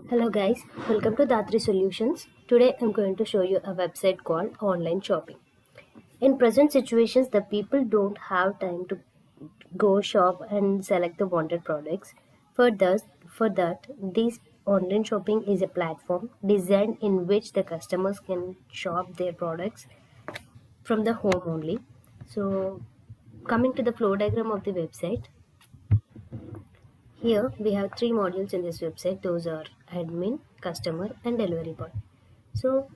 Hello guys, welcome to DHAATRI Solutions. Today I'm going to show you a website called online shopping. In present situations, the people don't have time to go shop and select the wanted products. For that, this online shopping is a platform designed in which the customers can shop their products from the home only. So coming to the flow diagram of the website, here we have three modules in this website. Those are admin, customer and delivery boy. So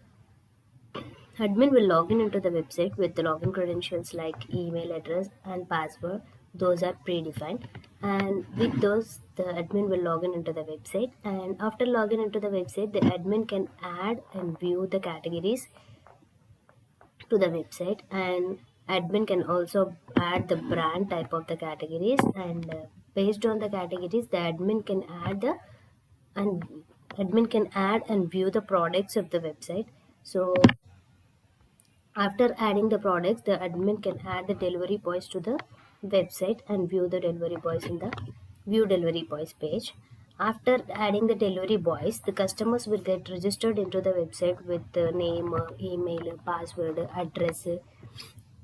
admin will log in into the website with the login credentials like email address and password. Those are predefined, and with those the admin will log in into the website, and after login into the website the admin can add and view the categories to the website, and admin can also add the brand type of the categories, and based on the categories the and admin can add and view the products of the website. So after adding the products, the admin can add the delivery boys to the website and view the delivery boys in the view delivery boys page. After adding the delivery boys, the customers will get registered into the website with the name, email, password, address.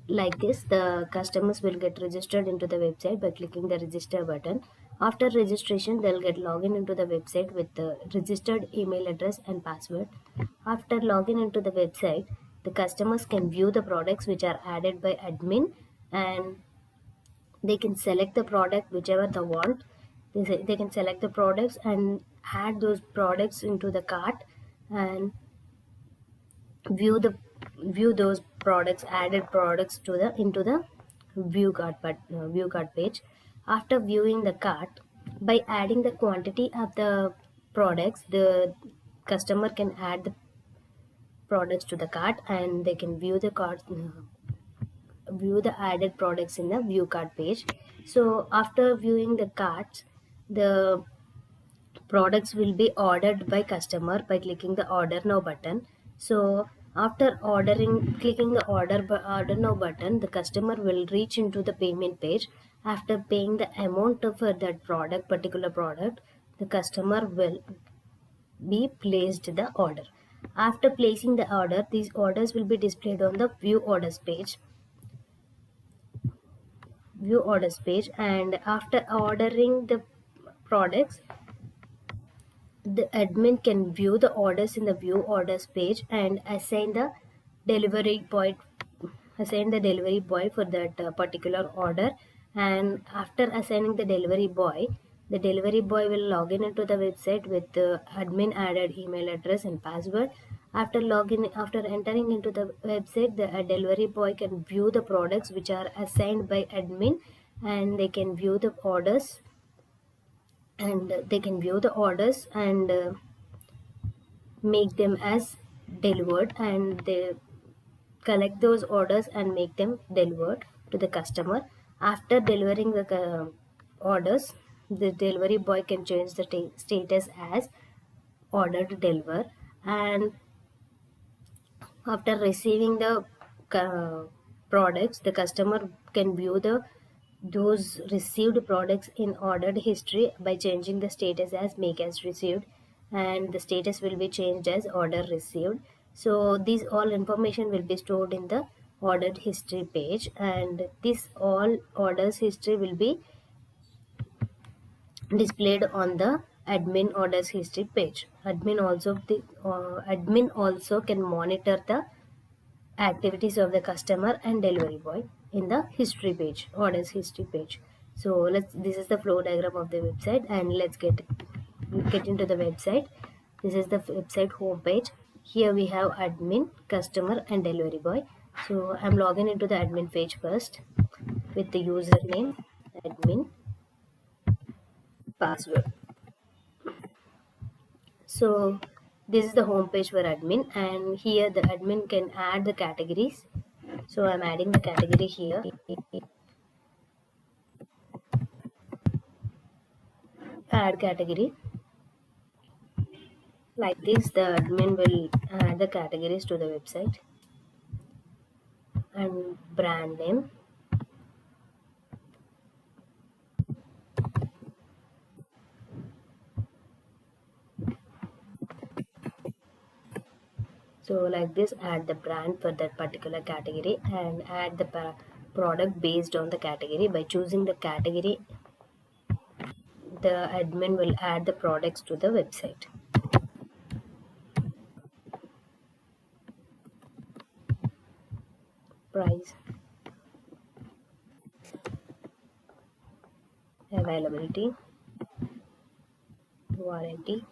Like this, the customers will get registered into the website by clicking the register button. After registration, they'll get login into the website with the registered email address and password. After login into the website, the customers can view the products which are added by admin, and they can select the product whichever they want. They can select the products and add those products into the cart and view the view those products added products to the into the view cart page. After viewing the cart, by adding the quantity of the products, the customer can add the products to the cart, and they can view the cart view the added products in the view cart page. So after viewing the carts, the products will be ordered by customer by clicking the order now button. So after clicking the order now button, the customer will reach into the payment page. After paying the amount for that particular product, the customer will be placed the order. After placing the order, these orders will be displayed on the view orders page. And after ordering the products, the admin can view the orders in the view orders page and delivery boy assign the delivery boy for that particular order. And after assigning the delivery boy will log in into the website with the admin added email address and password. After entering into the website, the delivery boy can view the products which are assigned by admin, and they can view the orders and make them as delivered, and they collect those orders and make them delivered to the customer. After delivering the orders, the delivery boy can change the status as order to deliver. And after receiving the products, the customer can view those received products in ordered history by changing the status as make as received, and the status will be changed as order received. So these all information will be stored in the ordered history page, and this all orders history will be displayed on the admin orders history page. Admin also can monitor the activities of the customer and delivery boy in the orders history page. So this is the flow diagram of the website, and let's get into the website. This is the website home page. Here we have admin, customer and delivery boy. So I'm logging into the admin page first with the username, admin, password. So this is the home page for admin, and here the admin can add the categories. So I'm adding the category here. Add category. Like this, the admin will add the categories to the website. And brand name, So like this, add the brand for that particular category and add the product based on the category. By choosing the category, the admin will add the products to the website. Price, availability, warranty,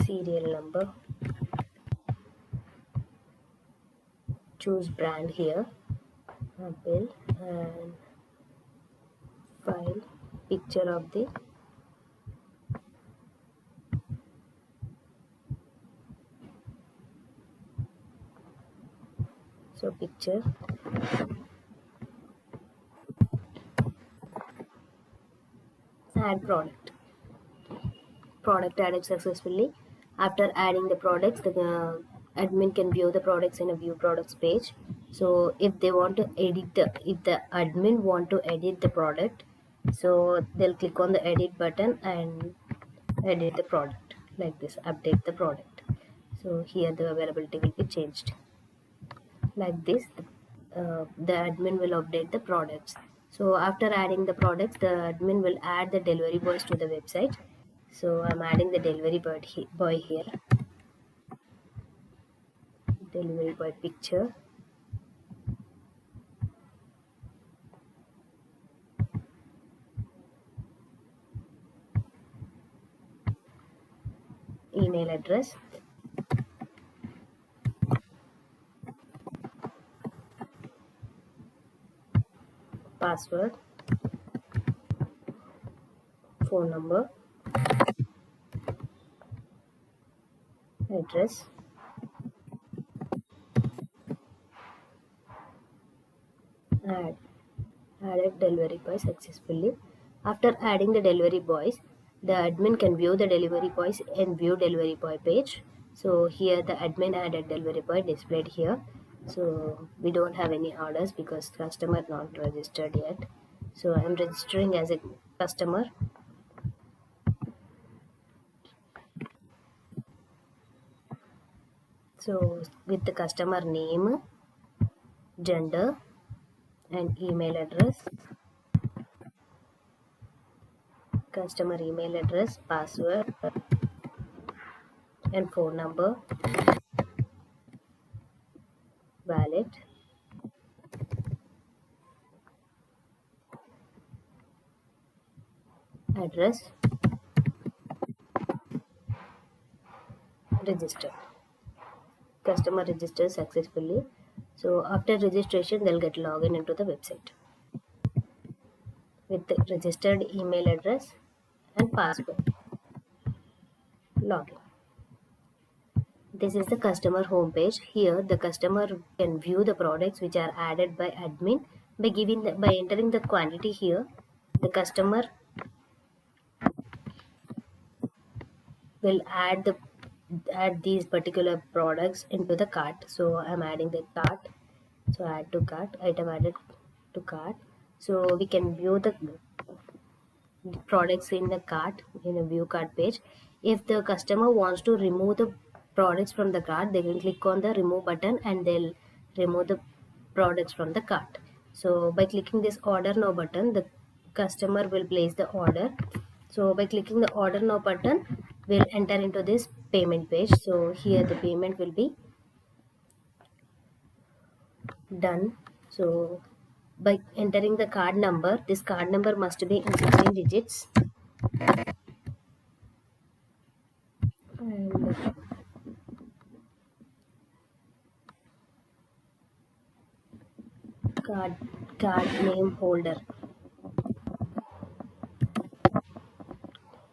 serial number, choose brand here, bill, and file, picture of the picture, add product added successfully. After adding the products, the admin can view the products in a view products page. So if they want to edit if the admin want to edit the product, so they'll click on the edit button and edit the product like this, update the product. So here the availability will be changed like this. The admin will update the products. So after adding the products, the admin will add the delivery boys to the website. So I'm adding the boy here, delivery boy picture, email address, password, phone number, address, added delivery boy successfully. After adding the delivery boys, the admin can view the delivery boys and view delivery boy page. So here the admin added delivery boy displayed here. So we don't have any orders because customer not registered yet. So I'm registering as a customer. So with the customer name, gender, and email address, customer email address, password, and phone number, wallet, address, register. Customer registers successfully. So after registration, they'll get login into the website with the registered email address and password. Login. This is the customer homepage. Here, the customer can view the products which are added by admin by entering the quantity here. The customer will add these particular products into the cart. So I'm adding the cart. So add to cart, item added to cart. So we can view the products in the cart in a view cart page. If the customer wants to remove the products from the cart, they can click on the remove button and they'll remove the products from the cart. So by clicking this order now button, the customer will place the order. So by clicking the order now button, we'll enter into this payment page. So here the payment will be done. So by entering the card number, this card number must be in 16 digits. And card name holder,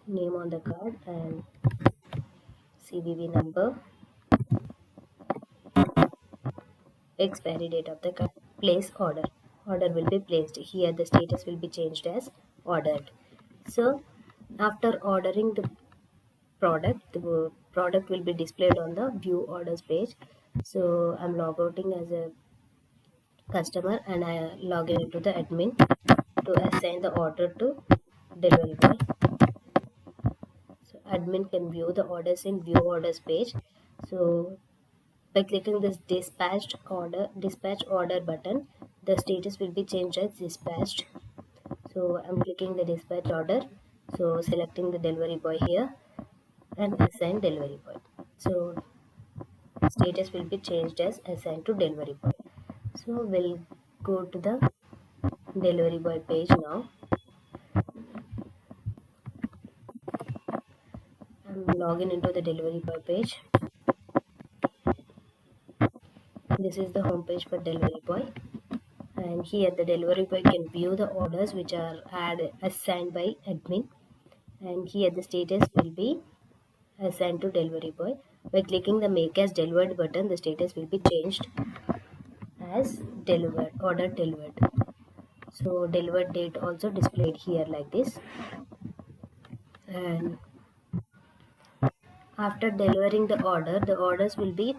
name on the card, and CVV number, expiry date of the card. Place order. Order will be placed. Here the status will be changed as ordered. So after ordering the product will be displayed on the view orders page. So I'm logging as a customer and I log in into the admin to assign the order to delivery boy. So admin can view the orders in view orders page. So by clicking this dispatch order button, the status will be changed as dispatched. So I'm clicking the dispatch order, so selecting the delivery boy here and assign delivery boy. So status will be changed as assigned to delivery boy. So we'll go to the delivery boy page now. I'm logging into the delivery boy page. This is the home page for delivery boy, and here the delivery boy can view the orders which are assigned by admin, and here the status will be assigned to delivery boy. By clicking the make as delivered button, the status will be changed as delivered, order delivered. So delivered date also displayed here like this. And after delivering the order, the orders will be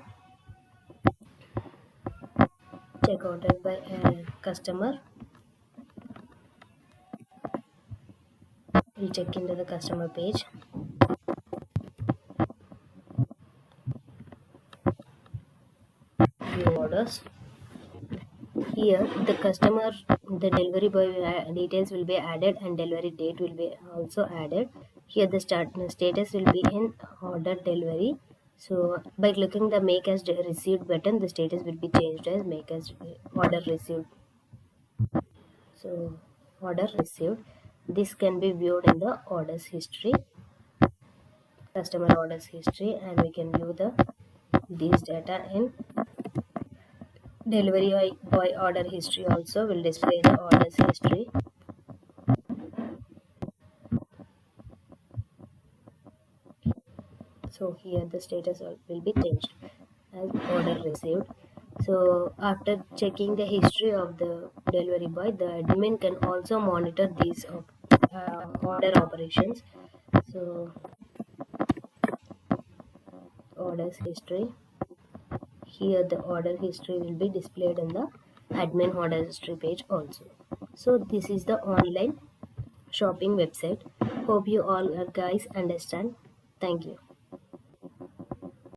check ordered by a customer. We'll check into the customer page. View orders. Here the delivery boy details will be added and delivery date will be also added. Here the status will be in order delivery. So by clicking the make as received button, the status will be changed as make as order received. So order received. This can be viewed in the orders history, customer orders history, and we can view these data in delivery boy order history. Also will display the orders history. So here the status will be changed as order received. So after checking the history of the delivery boy, the admin can also monitor these order operations. So orders history, here the order history will be displayed in the admin order history page also. So this is the online shopping website. Hope you all guys understand. Thank you.